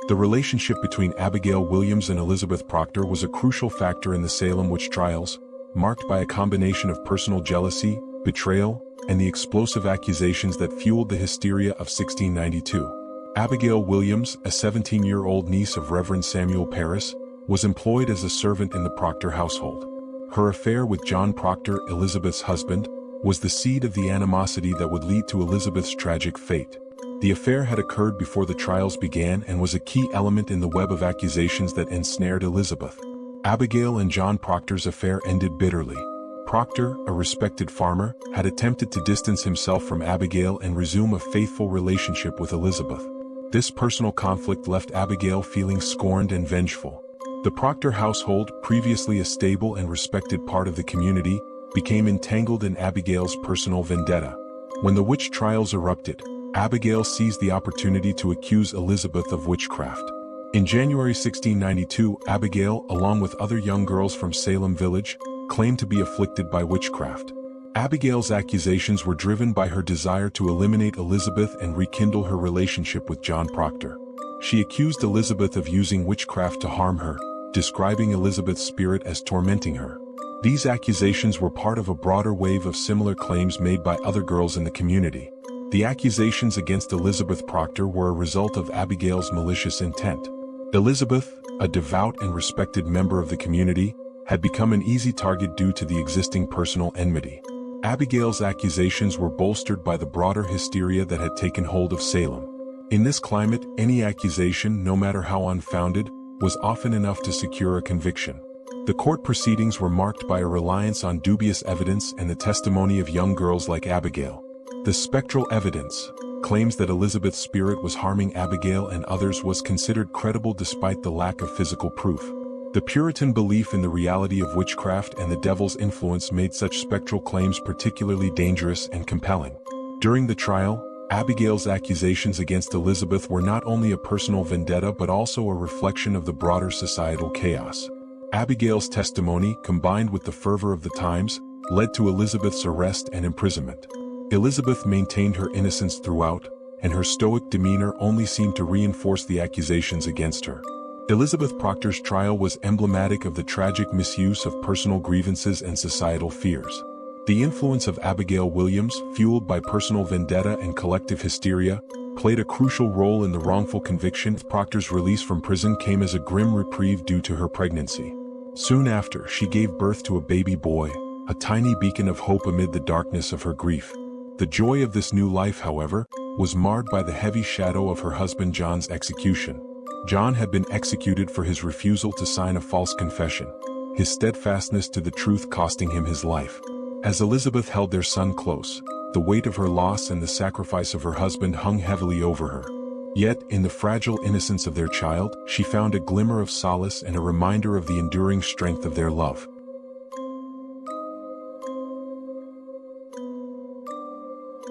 The relationship between Abigail Williams and Elizabeth Proctor was a crucial factor in the Salem witch trials, marked by a combination of personal jealousy, betrayal, and the explosive accusations that fueled the hysteria of 1692. Abigail Williams, a 17-year-old niece of Reverend Samuel Parris, was employed as a servant in the Proctor household. Her affair with John Proctor, Elizabeth's husband, was the seed of the animosity that would lead to Elizabeth's tragic fate. The affair had occurred before the trials began and was a key element in the web of accusations that ensnared Elizabeth. Abigail and John Proctor's affair ended bitterly. Proctor, a respected farmer, had attempted to distance himself from Abigail and resume a faithful relationship with Elizabeth. This personal conflict left Abigail feeling scorned and vengeful. The Proctor household, previously a stable and respected part of the community, became entangled in Abigail's personal vendetta. When the witch trials erupted, Abigail seized the opportunity to accuse Elizabeth of witchcraft. In January 1692, Abigail, along with other young girls from Salem Village, claimed to be afflicted by witchcraft. Abigail's accusations were driven by her desire to eliminate Elizabeth and rekindle her relationship with John Proctor. She accused Elizabeth of using witchcraft to harm her, describing Elizabeth's spirit as tormenting her. These accusations were part of a broader wave of similar claims made by other girls in the community. The accusations against Elizabeth Proctor were a result of Abigail's malicious intent. Elizabeth, a devout and respected member of the community, had become an easy target due to the existing personal enmity. Abigail's accusations were bolstered by the broader hysteria that had taken hold of Salem. In this climate, any accusation, no matter how unfounded, was often enough to secure a conviction. The court proceedings were marked by a reliance on dubious evidence and the testimony of young girls like Abigail. The spectral evidence, claims that Elizabeth's spirit was harming Abigail and others, was considered credible despite the lack of physical proof. The Puritan belief in the reality of witchcraft and the devil's influence made such spectral claims particularly dangerous and compelling. During the trial, Abigail's accusations against Elizabeth were not only a personal vendetta but also a reflection of the broader societal chaos. Abigail's testimony, combined with the fervor of the times, led to Elizabeth's arrest and imprisonment. Elizabeth maintained her innocence throughout, and her stoic demeanor only seemed to reinforce the accusations against her. Elizabeth Proctor's trial was emblematic of the tragic misuse of personal grievances and societal fears. The influence of Abigail Williams, fueled by personal vendetta and collective hysteria, played a crucial role in the wrongful conviction. Proctor's release from prison came as a grim reprieve due to her pregnancy. Soon after, she gave birth to a baby boy, a tiny beacon of hope amid the darkness of her grief. The joy of this new life, however, was marred by the heavy shadow of her husband John's execution. John had been executed for his refusal to sign a false confession, his steadfastness to the truth costing him his life. As Elizabeth held their son close, the weight of her loss and the sacrifice of her husband hung heavily over her. Yet, in the fragile innocence of their child, she found a glimmer of solace and a reminder of the enduring strength of their love.